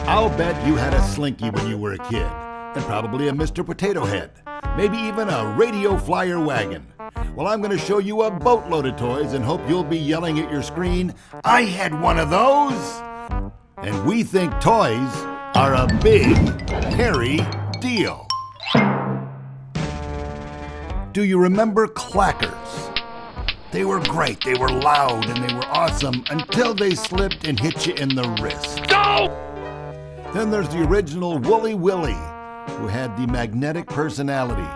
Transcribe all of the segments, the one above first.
I'll bet you had a Slinky when you were a kid, and probably a Mr. Potato Head, maybe even a radio flyer wagon. Well, I'm going to show you a boatload of toys and hope you'll be yelling at your screen, "I had one of those!" And we think toys are a big, hairy deal. Do you remember Clackers? They were great, they were loud, and they were awesome until they slipped and hit you in the wrist. No! Then there's the original Wooly Willy, who had the magnetic personality,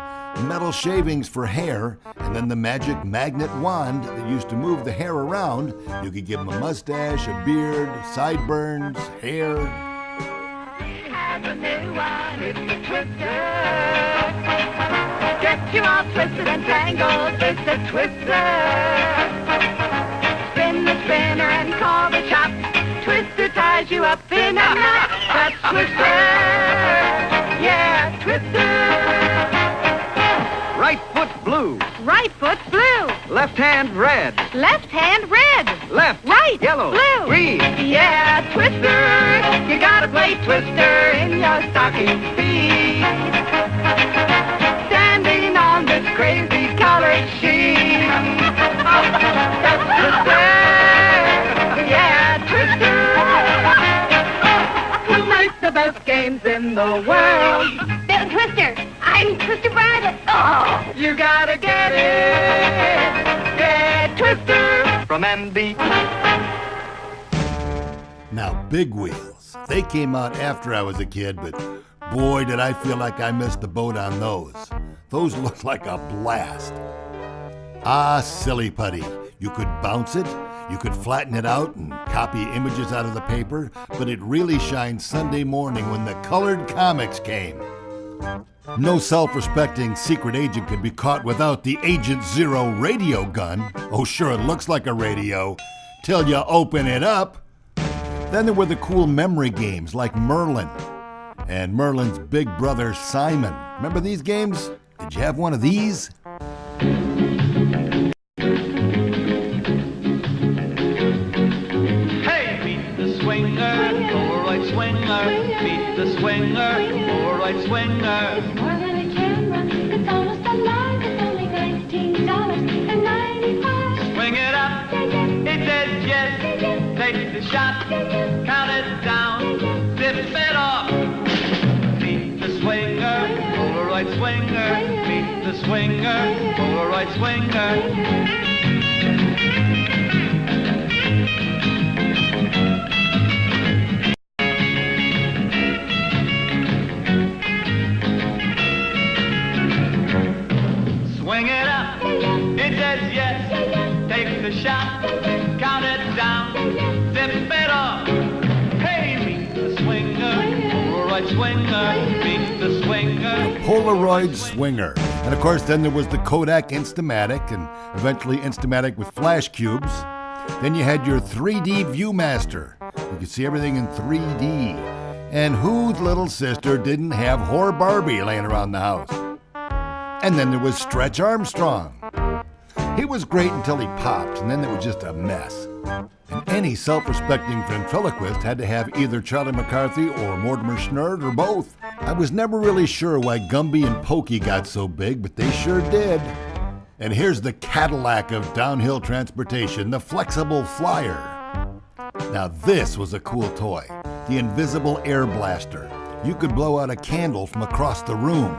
metal shavings for hair, and then the magic magnet wand that used to move the hair around. You could give him a mustache, a beard, sideburns, hair. We have a new one, it's a twister. Get you all twisted and tangled, it's a twister. Spin the spinner and call the shop. Twister ties you up in a knot. That's Twister. Yeah, Twister. Right foot blue. Right foot blue. Left hand red. Left hand red. Left. Right. Yellow. Blue. Green. Yeah, Twister. You gotta play Twister in your stocking feet. Standing on this crazy colored sheet. That's Twister. Yeah, Twister. Who makes the best games in the world? Bill Twister. I'm Twister Barnett. Oh! You gotta get it. Get Twister From MB. Now, Big Wheels, they came out after I was a kid, but boy, did I feel like I missed the boat on those. Those looked like a blast. Ah, Silly Putty. You could bounce it, you could flatten it out and copy images out of the paper, but it really shined Sunday morning when the colored comics came. No self-respecting secret agent could be caught without the Agent Zero radio gun. Oh, sure, it looks like a radio, till you open it up. Then there were the cool memory games like Merlin and Merlin's big brother Simon. Remember these games? Did you have one of these? Hey, meet the swinger, Polaroid swinger. Meet the swinger, Polaroid swinger. It's more than a camera. It's almost alive. It's only $19.95. Swing it up, it says yes. Take the shot, count it down, zip it off. Meet the swinger, Polaroid swinger. Meet the swinger, Polaroid swinger. Swing it up, it says yes. Take the shot, count it down, zip it off. Hey, meet the swinger, Polaroid swinger. Meet the swinger. Polaroid Swinger. And of course, then there was the Kodak Instamatic and eventually Instamatic with flash cubes. Then you had your 3D Viewmaster. You could see everything in 3D. And whose little sister didn't have Whore Barbie laying around the house? And then there was Stretch Armstrong. He was great until he popped, and then it was just a mess. And any self-respecting ventriloquist had to have either Charlie McCarthy or Mortimer Snerd or both. I was never really sure why Gumby and Pokey got so big, but they sure did. And here's the Cadillac of downhill transportation, the Flexible Flyer. Now this was a cool toy, the Invisible Air Blaster. You could blow out a candle from across the room.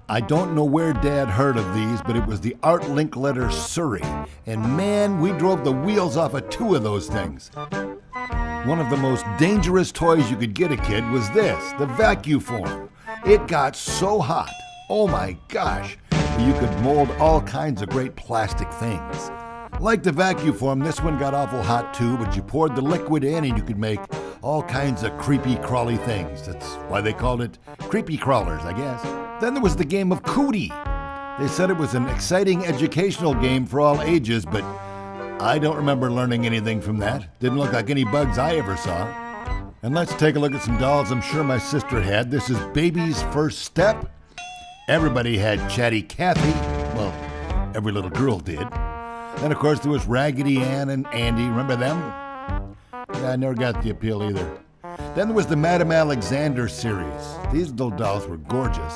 I don't know where Dad heard of these, but it was the Art Linkletter Surrey. And man, we drove the wheels off of 2 of those things. One of the most dangerous toys you could get a kid was this, the Vacuform. It got so hot, oh my gosh, you could mold all kinds of great plastic things. Like the Vacuform, this one got awful hot too, but you poured the liquid in and you could make all kinds of creepy crawly things. That's why they called it creepy crawlers, I guess. Then there was the game of Cootie. They said it was an exciting educational game for all ages, but I don't remember learning anything from that. Didn't look like any bugs I ever saw. And let's take a look at some dolls I'm sure my sister had. This is Baby's First Step. Everybody had Chatty Cathy. Well, every little girl did. Then, of course, there was Raggedy Ann and Andy. Remember them? Yeah, I never got the appeal either. Then there was the Madame Alexander series. These little dolls were gorgeous.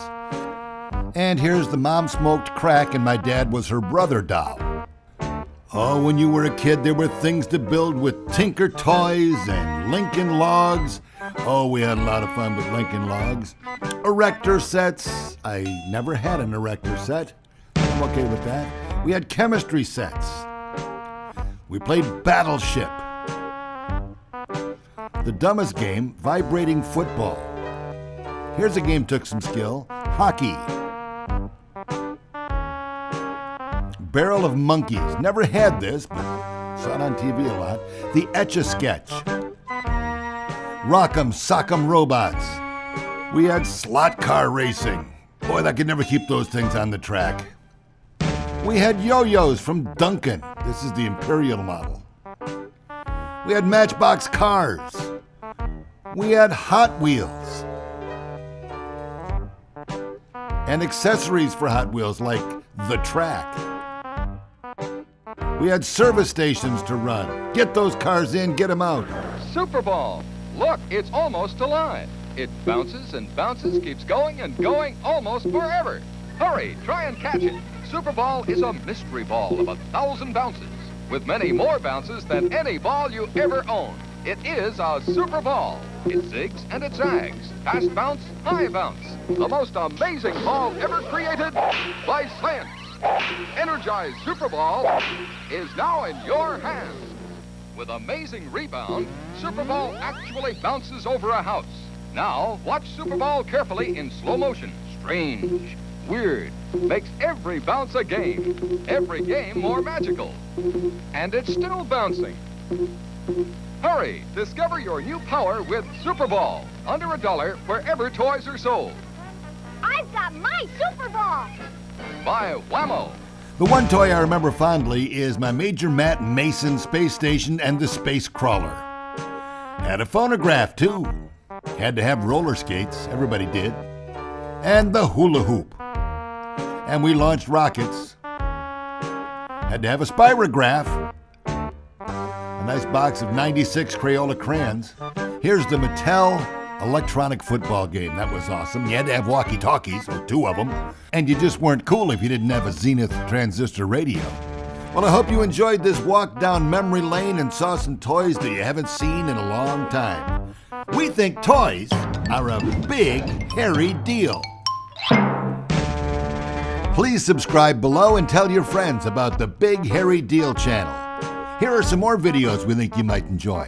And here's the Mom Smoked Crack and My Dad Was Her Brother doll. Oh, when you were a kid, there were things to build with Tinker Toys and Lincoln Logs. Oh, we had a lot of fun with Lincoln Logs. Erector sets. I never had an erector set. I'm okay with that. We had chemistry sets. We played Battleship. The dumbest game, vibrating football. Here's a game took some skill. Hockey. Barrel of Monkeys. Never had this, but saw it on TV a lot. The Etch-a-Sketch. Rock'em Sock'em Robots. We had slot car racing. Boy, I could never keep those things on the track. We had yo-yos from Duncan. This is the Imperial model. We had Matchbox cars. We had Hot Wheels. And accessories for Hot Wheels like the track. We had service stations to run. Get those cars in, get them out. Super Ball. Look, it's almost alive. It bounces and bounces, keeps going and going almost forever. Hurry, try and catch it. Super Ball is a mystery ball of 1,000 bounces, with many more bounces than any ball you ever owned. It is a Super Ball. It zigs and it zags. Fast bounce, high bounce. The most amazing ball ever created by science. Energized Super Ball is now in your hands. With amazing rebound, Super Ball actually bounces over a house. Now, watch Super Ball carefully in slow motion. Strange, weird, makes every bounce a game. Every game more magical. And it's still bouncing. Hurry, discover your new power with Super Ball. Under $1 wherever toys are sold. I've got my Super Ball! By Whammo. The one toy I remember fondly is my Major Matt Mason space station and the space crawler. Had a phonograph too. Had to have roller skates, everybody did. And the hula hoop. And we launched rockets. Had to have a spirograph. A nice box of 96 Crayola crayons. Here's the Mattel electronic football game. That was awesome. You had to have walkie-talkies, or 2 of them. And you just weren't cool if you didn't have a Zenith transistor radio. Well, I hope you enjoyed this walk down memory lane and saw some toys that you haven't seen in a long time. We think toys are a big, hairy deal. Please subscribe below and tell your friends about the Big Hairy Deal channel. Here are some more videos we think you might enjoy.